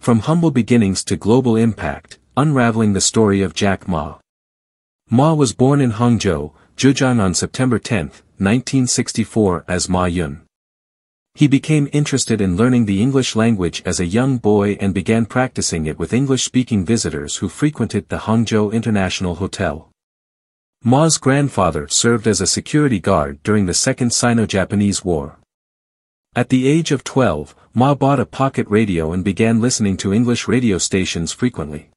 From humble beginnings to global impact, unraveling the story of Jack Ma. Ma was born in Hangzhou, Zhejiang on September 10, 1964 as Ma Yun. He became interested in learning the English language as a young boy and began practicing it with English-speaking visitors who frequented the Hangzhou International Hotel. Ma's grandfather served as a security guard during the Second Sino-Japanese War. At the age of 12, Ma bought a pocket radio and began listening to English radio stations frequently.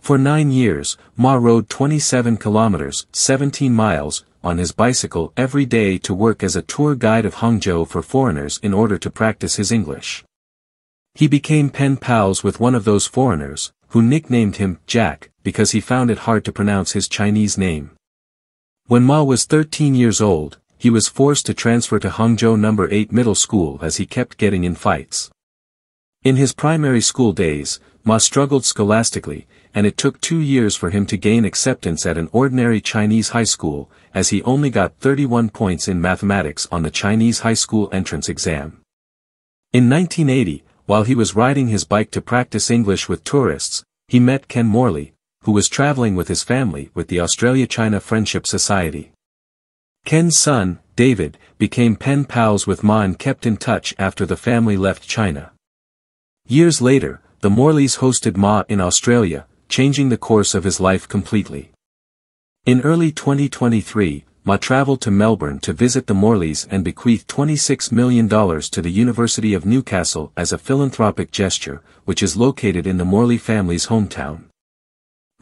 For 9 years, Ma rode 27 kilometers, 17 miles, on his bicycle every day to work as a tour guide of Hangzhou for foreigners in order to practice his English. He became pen pals with one of those foreigners, who nicknamed him Jack, because he found it hard to pronounce his Chinese name. When Ma was 13 years old, he was forced to transfer to Hangzhou No. 8 Middle School as he kept getting in fights. In his primary school days, Ma struggled scholastically, and it took 2 years for him to gain acceptance at an ordinary Chinese high school, as he only got 31 points in mathematics on the Chinese high school entrance exam. In 1980, while he was riding his bike to practice English with tourists, he met Ken Morley, who was traveling with his family with the Australia-China Friendship Society. Ken's son, David, became pen pals with Ma and kept in touch after the family left China. Years later, the Morleys hosted Ma in Australia, changing the course of his life completely. In early 2023, Ma traveled to Melbourne to visit the Morleys and bequeathed $26 million to the University of Newcastle as a philanthropic gesture, which is located in the Morley family's hometown.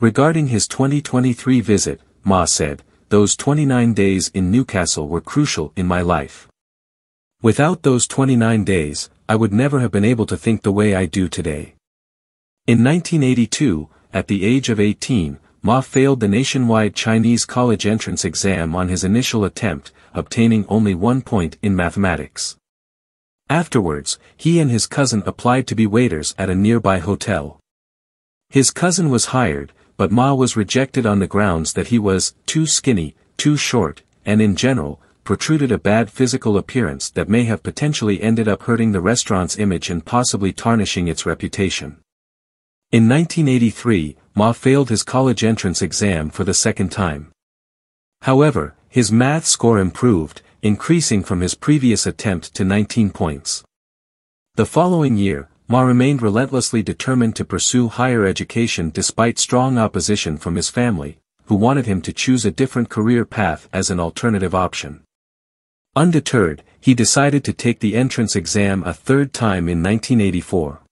Regarding his 2023 visit, Ma said, "Those 29 days in Newcastle were crucial in my life. Without those 29 days, I would never have been able to think the way I do today." In 1982, at the age of 18, Ma failed the nationwide Chinese college entrance exam on his initial attempt, obtaining only 1 point in mathematics. Afterwards, he and his cousin applied to be waiters at a nearby hotel. His cousin was hired, but Ma was rejected on the grounds that he was too skinny, too short, and in general, protruded a bad physical appearance that may have potentially ended up hurting the restaurant's image and possibly tarnishing its reputation. In 1983, Ma failed his college entrance exam for the second time. However, his math score improved, increasing from his previous attempt to 19 points. The following year, Ma remained relentlessly determined to pursue higher education despite strong opposition from his family, who wanted him to choose a different career path as an alternative option. Undeterred, he decided to take the entrance exam a third time in 1984.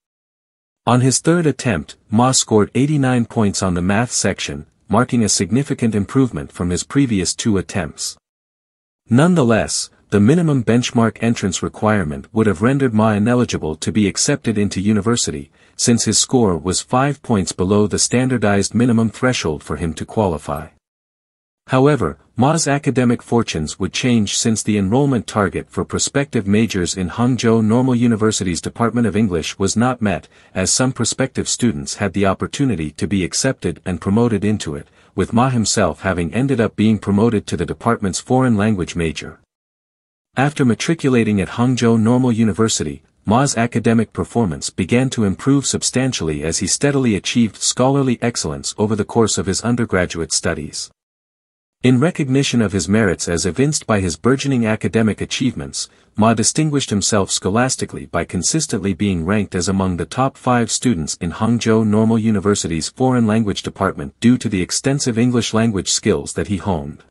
On his third attempt, Ma scored 89 points on the math section, marking a significant improvement from his previous 2 attempts. Nonetheless, the minimum benchmark entrance requirement would have rendered Ma ineligible to be accepted into university, since his score was 5 points below the standardized minimum threshold for him to qualify. However, Ma's academic fortunes would change since the enrollment target for prospective majors in Hangzhou Normal University's Department of English was not met, as some prospective students had the opportunity to be accepted and promoted into it, with Ma himself having ended up being promoted to the department's foreign language major. After matriculating at Hangzhou Normal University, Ma's academic performance began to improve substantially as he steadily achieved scholarly excellence over the course of his undergraduate studies. In recognition of his merits as evinced by his burgeoning academic achievements, Ma distinguished himself scholastically by consistently being ranked as among the top 5 students in Hangzhou Normal University's foreign language department due to the extensive English language skills that he honed.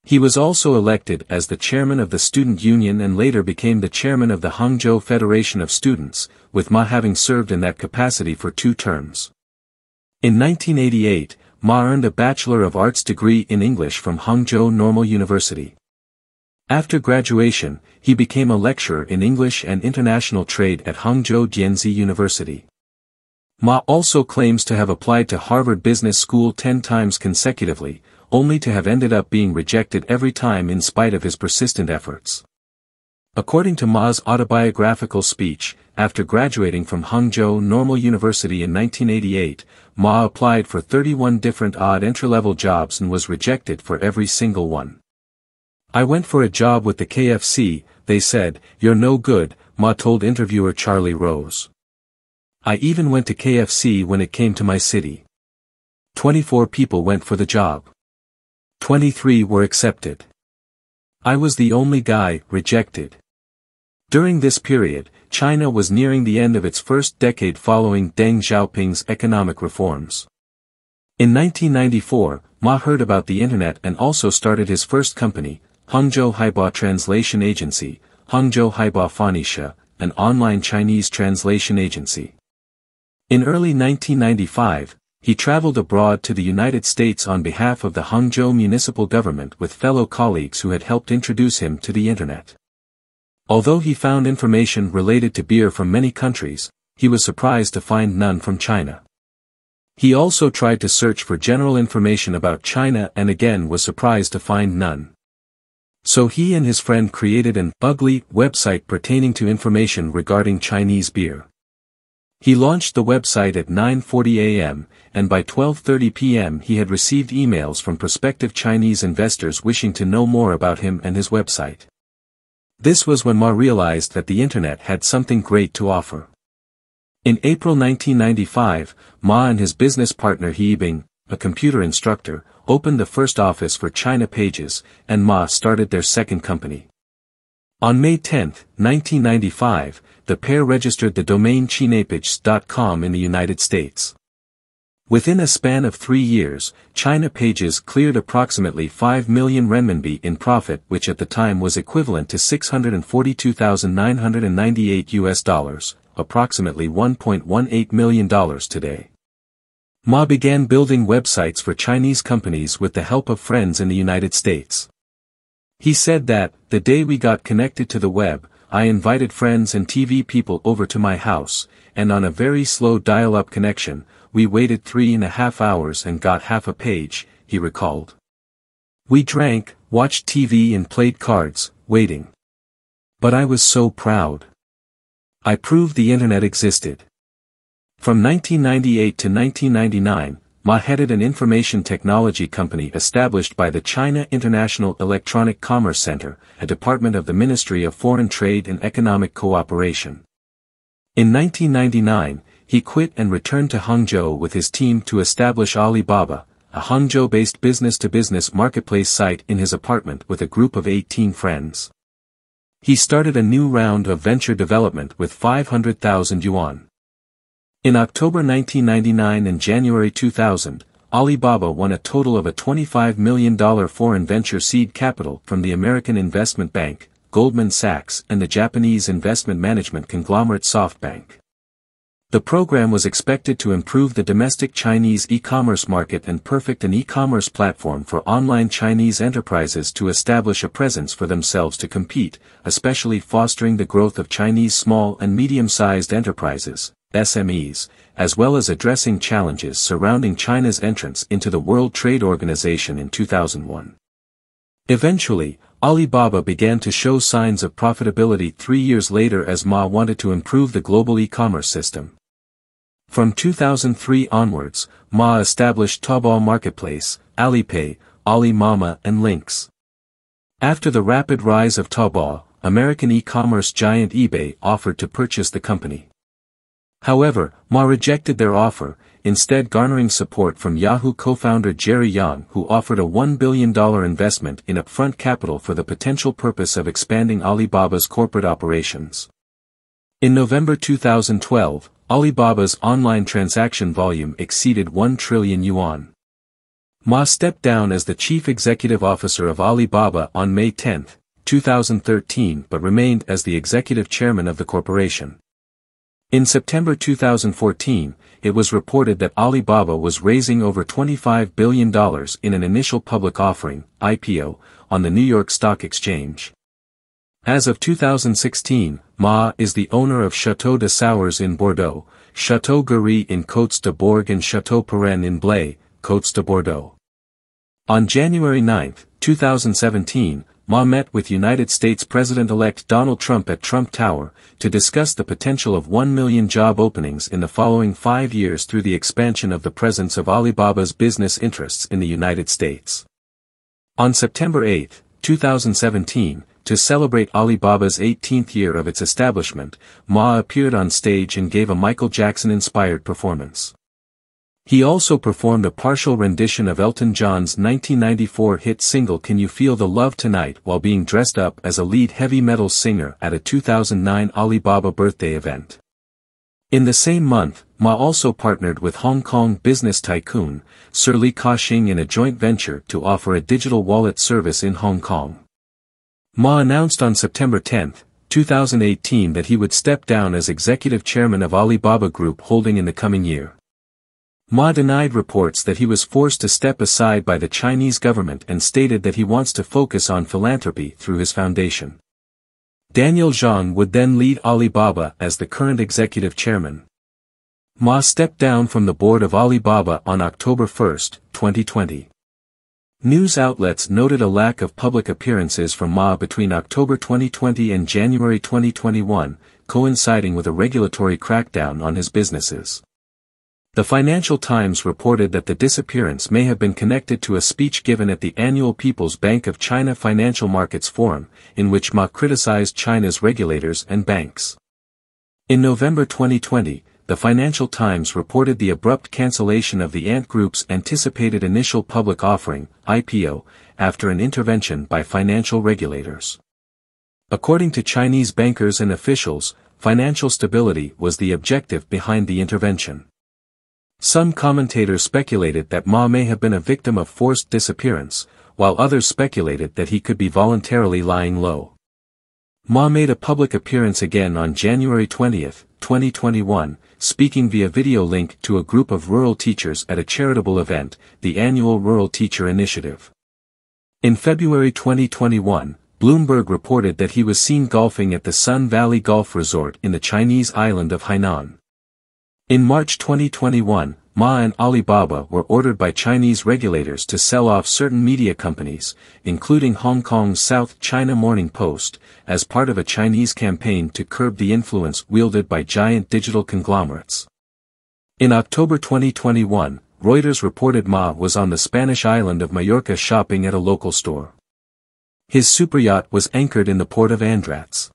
He was also elected as the chairman of the student union and later became the chairman of the Hangzhou Federation of Students, with Ma having served in that capacity for 2 terms. In 1988, Ma earned a Bachelor of Arts degree in English from Hangzhou Normal University. After graduation, he became a lecturer in English and International Trade at Hangzhou Jianzi University. Ma also claims to have applied to Harvard Business School 10 times consecutively, only to have ended up being rejected every time in spite of his persistent efforts. According to Ma's autobiographical speech, after graduating from Hangzhou Normal University in 1988, Ma applied for 31 different odd entry-level jobs and was rejected for every single one. "I went for a job with the KFC, they said, 'You're no good,' Ma told interviewer Charlie Rose. I even went to KFC when it came to my city. 24 people went for the job. 23 were accepted. I was the only guy rejected. During this period, China was nearing the end of its first decade following Deng Xiaoping's economic reforms. In 1994, Ma heard about the internet and also started his first company, Hangzhou Haiba Translation Agency, Hangzhou Haiba Fanisha, an online Chinese translation agency. In early 1995, he traveled abroad to the United States on behalf of the Hangzhou municipal government with fellow colleagues who had helped introduce him to the internet. Although he found information related to beer from many countries, he was surprised to find none from China. He also tried to search for general information about China and again was surprised to find none. So he and his friend created an ugly website pertaining to information regarding Chinese beer. He launched the website at 9:40 a.m., and by 12:30 p.m. he had received emails from prospective Chinese investors wishing to know more about him and his website. This was when Ma realized that the internet had something great to offer. In April 1995, Ma and his business partner He Bing, a computer instructor, opened the first office for China Pages, and Ma started their second company. On May 10, 1995, the pair registered the domain ChinaPages.com in the United States. Within a span of 3 years, China Pages cleared approximately 5 million renminbi in profit, which at the time was equivalent to $642,998, approximately $1.18 million today. Ma began building websites for Chinese companies with the help of friends in the United States. He said that, the day we got connected to the web, I invited friends and TV people over to my house, and on a very slow dial-up connection, we waited 3.5 hours and got half a page, he recalled. We drank, watched TV and played cards, waiting. But I was so proud. I proved the internet existed. From 1998 to 1999, Ma headed an information technology company established by the China International Electronic Commerce Center, a department of the Ministry of Foreign Trade and Economic Cooperation. In 1999, he quit and returned to Hangzhou with his team to establish Alibaba, a Hangzhou-based business-to-business marketplace site in his apartment with a group of 18 friends. He started a new round of venture development with 500,000 yuan. In October 1999 and January 2000, Alibaba won a total of a $25 million foreign venture seed capital from the American investment bank, Goldman Sachs, and the Japanese investment management conglomerate SoftBank. The program was expected to improve the domestic Chinese e-commerce market and perfect an e-commerce platform for online Chinese enterprises to establish a presence for themselves to compete, especially fostering the growth of Chinese small and medium-sized enterprises, SMEs, as well as addressing challenges surrounding China's entrance into the World Trade Organization in 2001. Eventually, Alibaba began to show signs of profitability 3 years later as Ma wanted to improve the global e-commerce system. From 2003 onwards, Ma established Taobao Marketplace, Alipay, Alimama and Links. After the rapid rise of Taobao, American e-commerce giant eBay offered to purchase the company. However, Ma rejected their offer, instead garnering support from Yahoo co-founder Jerry Yang, who offered a $1 billion investment in upfront capital for the potential purpose of expanding Alibaba's corporate operations. In November 2012, Alibaba's online transaction volume exceeded 1 trillion yuan. Ma stepped down as the chief executive officer of Alibaba on May 10, 2013 but remained as the executive chairman of the corporation. In September 2014, it was reported that Alibaba was raising over $25 billion in an initial public offering, IPO, on the New York Stock Exchange. As of 2016, Ma is the owner of Château de Sauers in Bordeaux, Château Guéry in Côtes de Bourg and Château Perrin in Blaye, Côtes de Bordeaux. On January 9, 2017, Ma met with United States President-elect Donald Trump at Trump Tower, to discuss the potential of 1 million job openings in the following 5 years through the expansion of the presence of Alibaba's business interests in the United States. On September 8, 2017, to celebrate Alibaba's 18th year of its establishment, Ma appeared on stage and gave a Michael Jackson-inspired performance. He also performed a partial rendition of Elton John's 1994 hit single Can You Feel the Love Tonight while being dressed up as a lead heavy metal singer at a 2009 Alibaba birthday event. In the same month, Ma also partnered with Hong Kong business tycoon, Sir Li Ka-shing in a joint venture to offer a digital wallet service in Hong Kong. Ma announced on September 10, 2018 that he would step down as executive chairman of Alibaba Group Holding in the coming year. Ma denied reports that he was forced to step aside by the Chinese government and stated that he wants to focus on philanthropy through his foundation. Daniel Zhang would then lead Alibaba as the current executive chairman. Ma stepped down from the board of Alibaba on October 1, 2020. News outlets noted a lack of public appearances from Ma between October 2020 and January 2021, coinciding with a regulatory crackdown on his businesses. The Financial Times reported that the disappearance may have been connected to a speech given at the annual People's Bank of China Financial Markets Forum, in which Ma criticized China's regulators and banks. In November 2020, the Financial Times reported the abrupt cancellation of the Ant Group's anticipated initial public offering, IPO, after an intervention by financial regulators. According to Chinese bankers and officials, financial stability was the objective behind the intervention. Some commentators speculated that Ma may have been a victim of forced disappearance, while others speculated that he could be voluntarily lying low. Ma made a public appearance again on January 20, 2021, speaking via video link to a group of rural teachers at a charitable event, the annual Rural Teacher Initiative. In February 2021, Bloomberg reported that he was seen golfing at the Sun Valley Golf Resort in the Chinese island of Hainan. In March 2021, Ma and Alibaba were ordered by Chinese regulators to sell off certain media companies, including Hong Kong's South China Morning Post, as part of a Chinese campaign to curb the influence wielded by giant digital conglomerates. In October 2021, Reuters reported Ma was on the Spanish island of Mallorca shopping at a local store. His superyacht was anchored in the port of Andratx.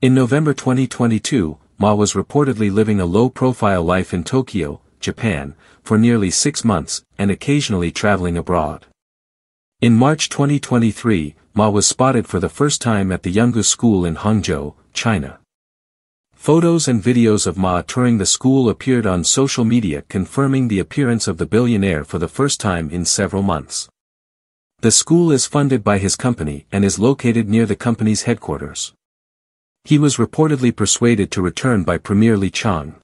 In November 2022, Ma was reportedly living a low-profile life in Tokyo, Japan, for nearly 6 months, and occasionally traveling abroad. In March 2023, Ma was spotted for the first time at the Yungu School in Hangzhou, China. Photos and videos of Ma touring the school appeared on social media confirming the appearance of the billionaire for the first time in several months. The school is funded by his company and is located near the company's headquarters. He was reportedly persuaded to return by Premier Li Chang.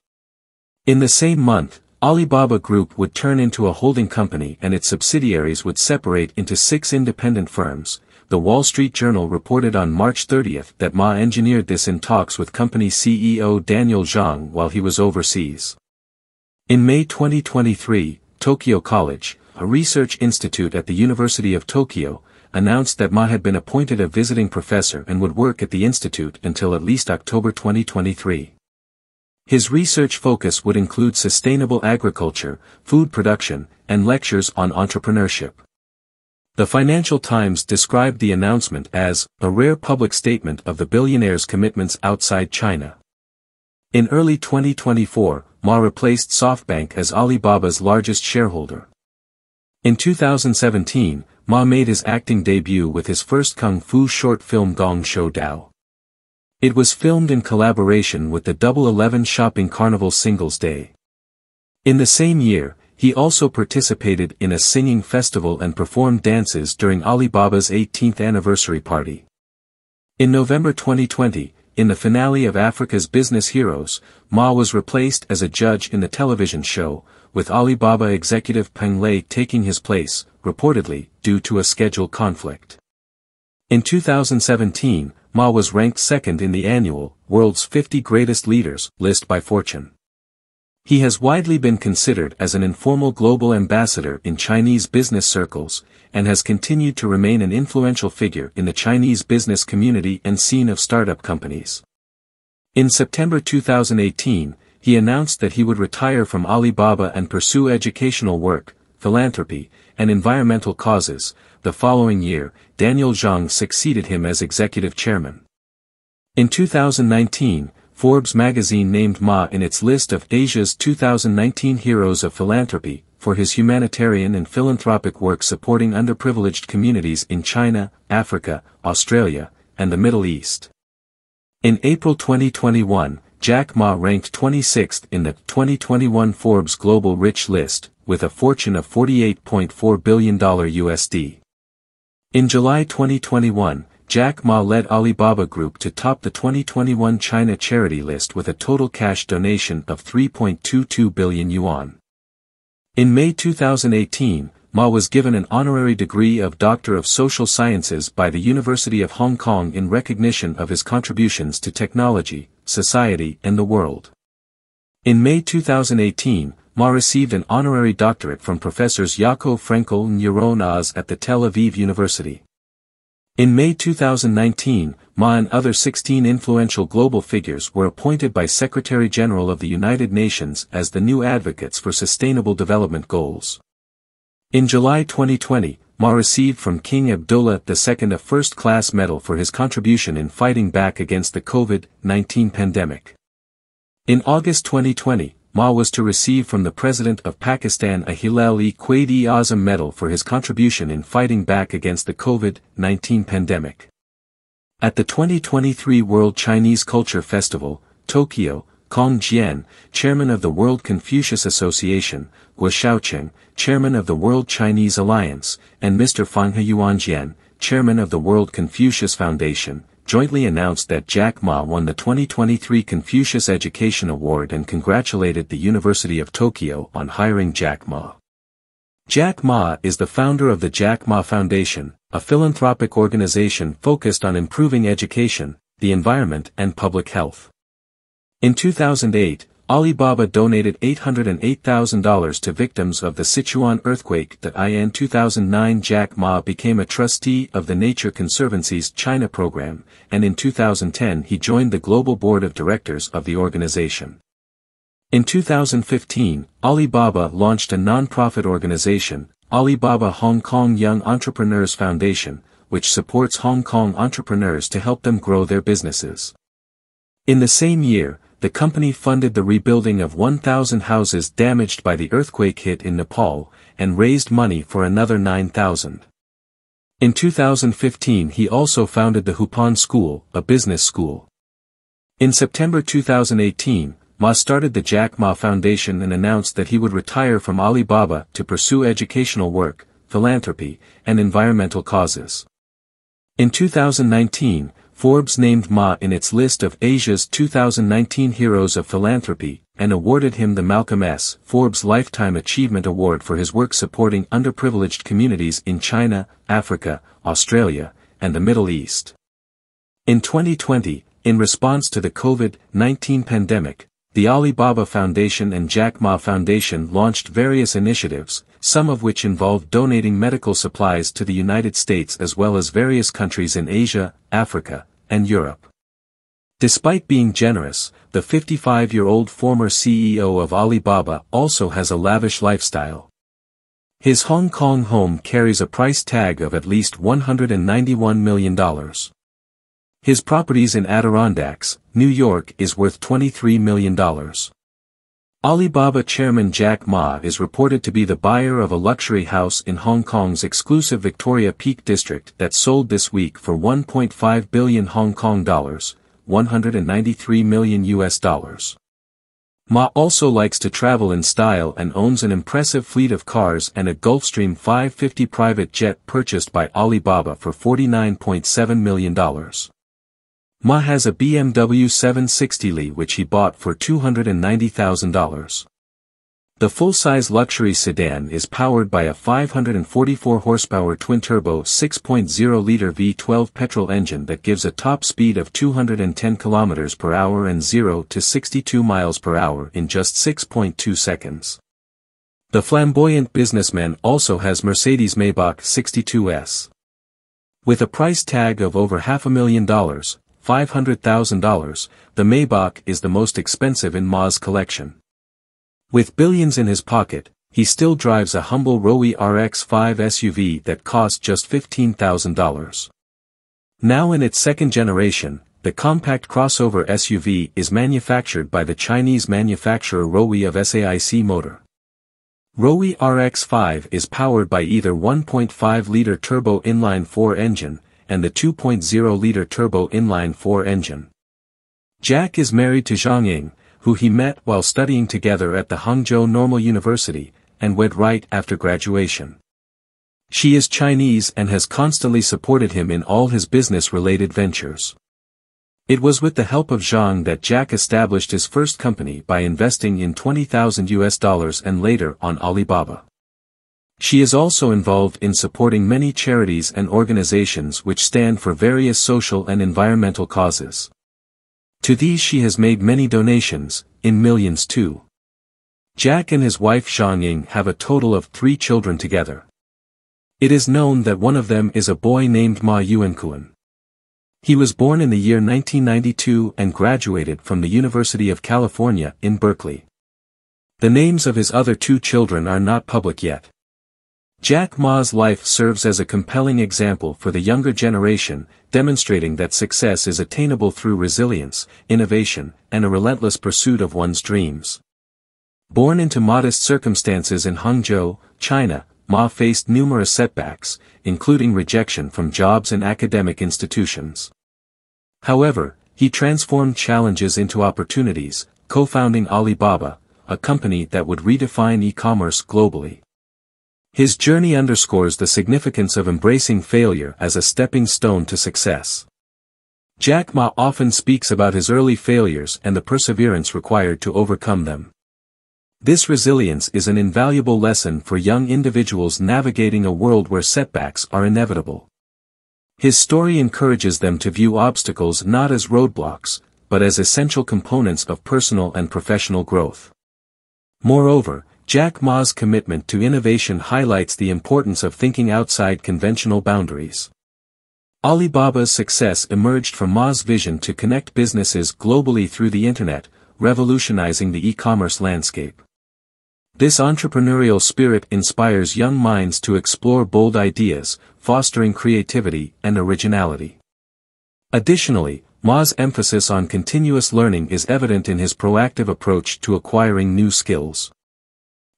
In the same month, Alibaba Group would turn into a holding company and its subsidiaries would separate into 6 independent firms. The Wall Street Journal reported on March 30 that Ma engineered this in talks with company CEO Daniel Zhang while he was overseas. In May 2023, Tokyo College, a research institute at the University of Tokyo, announced that Ma had been appointed a visiting professor and would work at the institute until at least October 2023. His research focus would include sustainable agriculture, food production, and lectures on entrepreneurship. The Financial Times described the announcement as a rare public statement of the billionaire's commitments outside China. In early 2024, Ma replaced SoftBank as Alibaba's largest shareholder. In 2017, Ma made his acting debut with his first kung fu short film Gong Shou Dao. It was filmed in collaboration with the Double 11 Shopping Carnival Singles Day. In the same year, he also participated in a singing festival and performed dances during Alibaba's 18th anniversary party. In November 2020, in the finale of Africa's Business Heroes, Ma was replaced as a judge in the television show, with Alibaba executive Peng Lei taking his place, reportedly, due to a schedule conflict. In 2017, Ma was ranked second in the annual World's 50 Greatest Leaders list by Fortune. He has widely been considered as an informal global ambassador in Chinese business circles, and has continued to remain an influential figure in the Chinese business community and scene of startup companies. In September 2018, he announced that he would retire from Alibaba and pursue educational work, philanthropy, and environmental causes. The following year, Daniel Zhang succeeded him as executive chairman. In 2019, Forbes magazine named Ma in its list of Asia's 2019 Heroes of Philanthropy, for his humanitarian and philanthropic work supporting underprivileged communities in China, Africa, Australia, and the Middle East. In April 2021, Jack Ma ranked 26th in the 2021 Forbes Global Rich list, with a fortune of $48.4 billion USD. In July 2021, Jack Ma led Alibaba Group to top the 2021 China charity list with a total cash donation of 3.22 billion yuan. In May 2018, Ma was given an honorary degree of Doctor of Social Sciences by the University of Hong Kong in recognition of his contributions to technology, society and the world. In May 2018, Ma received an honorary doctorate from Professors Yaakov Frenkel and Yaron Oz at the Tel Aviv University. In May 2019, Ma and other 16 influential global figures were appointed by Secretary-General of the United Nations as the new advocates for Sustainable Development Goals. In July 2020, Ma received from King Abdullah II a first-class medal for his contribution in fighting back against the COVID-19 pandemic. In August 2020, Ma was to receive from the President of Pakistan a Hilal-e-Quaid-e-Azam medal for his contribution in fighting back against the COVID-19 pandemic. At the 2023 World Chinese Culture Festival, Tokyo, Kong Jian, chairman of the World Confucius Association, Guo Shaoqing, chairman of the World Chinese Alliance, and Mr. Fanghe Yuanjian, chairman of the World Confucius Foundation, jointly announced that Jack Ma won the 2023 Confucius Education Award and congratulated the University of Tokyo on hiring Jack Ma. Jack Ma is the founder of the Jack Ma Foundation, a philanthropic organization focused on improving education, the environment and public health. In 2008, Alibaba donated $808,000 to victims of the Sichuan earthquake. In 2009 Jack Ma became a trustee of the Nature Conservancy's China program, and in 2010 he joined the global board of directors of the organization. In 2015, Alibaba launched a non-profit organization, Alibaba Hong Kong Young Entrepreneurs Foundation, which supports Hong Kong entrepreneurs to help them grow their businesses. In the same year, the company funded the rebuilding of 1,000 houses damaged by the earthquake hit in Nepal, and raised money for another 9,000. In 2015 he also founded the Hupan School, a business school. In September 2018, Ma started the Jack Ma Foundation and announced that he would retire from Alibaba to pursue educational work, philanthropy, and environmental causes. In 2019, Forbes named Ma in its list of Asia's 2019 Heroes of Philanthropy, and awarded him the Malcolm S. Forbes Lifetime Achievement Award for his work supporting underprivileged communities in China, Africa, Australia, and the Middle East. In 2020, in response to the COVID-19 pandemic, the Alibaba Foundation and Jack Ma Foundation launched various initiatives, some of which involved donating medical supplies to the United States as well as various countries in Asia, Africa, and Europe. Despite being generous, the 55-year-old former CEO of Alibaba also has a lavish lifestyle. His Hong Kong home carries a price tag of at least $191 million. His properties in Adirondacks, New York is worth $23 million. Alibaba chairman Jack Ma is reported to be the buyer of a luxury house in Hong Kong's exclusive Victoria Peak district that sold this week for 1.5 billion Hong Kong dollars, $193 million US. Ma also likes to travel in style and owns an impressive fleet of cars and a Gulfstream 550 private jet purchased by Alibaba for $49.7 million. Ma has a BMW 760Li which he bought for $290,000. The full-size luxury sedan is powered by a 544 horsepower twin-turbo 6.0-liter V12 petrol engine that gives a top speed of 210 km per hour and 0 to 62 miles per hour in just 6.2 seconds. The flamboyant businessman also has Mercedes-Maybach 62S. With a price tag of over $500,000, $500,000, the Maybach is the most expensive in Ma's collection. With billions in his pocket, he still drives a humble Rowe RX-5 SUV that cost just $15,000. Now in its second generation, the compact crossover SUV is manufactured by the Chinese manufacturer Rowe of SAIC Motor. Rowe RX-5 is powered by either 1.5-liter turbo inline-4 engine and the 2.0-liter turbo inline-4 engine. Jack is married to Zhang Ying, who he met while studying together at the Hangzhou Normal University, and wed right after graduation. She is Chinese and has constantly supported him in all his business-related ventures. It was with the help of Zhang that Jack established his first company by investing in $20,000 and later on Alibaba. She is also involved in supporting many charities and organizations which stand for various social and environmental causes. To these she has made many donations, in millions too. Jack and his wife Zhang Ying have a total of 3 children together. It is known that one of them is a boy named Ma Yuankuan. He was born in the year 1992 and graduated from the University of California in Berkeley. The names of his other 2 children are not public yet. Jack Ma's life serves as a compelling example for the younger generation, demonstrating that success is attainable through resilience, innovation, and a relentless pursuit of one's dreams. Born into modest circumstances in Hangzhou, China, Ma faced numerous setbacks, including rejection from jobs and academic institutions. However, he transformed challenges into opportunities, co-founding Alibaba, a company that would redefine e-commerce globally. His journey underscores the significance of embracing failure as a stepping stone to success. Jack Ma often speaks about his early failures and the perseverance required to overcome them. This resilience is an invaluable lesson for young individuals navigating a world where setbacks are inevitable. His story encourages them to view obstacles not as roadblocks, but as essential components of personal and professional growth. Moreover, Jack Ma's commitment to innovation highlights the importance of thinking outside conventional boundaries. Alibaba's success emerged from Ma's vision to connect businesses globally through the internet, revolutionizing the e-commerce landscape. This entrepreneurial spirit inspires young minds to explore bold ideas, fostering creativity and originality. Additionally, Ma's emphasis on continuous learning is evident in his proactive approach to acquiring new skills.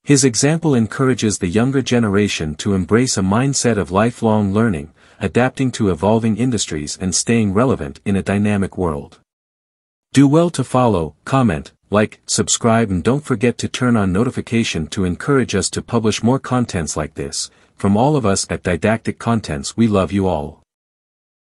His example encourages the younger generation to embrace a mindset of lifelong learning, adapting to evolving industries and staying relevant in a dynamic world. Do well to follow, comment, like, subscribe, and don't forget to turn on notification to encourage us to publish more contents like this. From all of us at Didactic Contents, we love you all.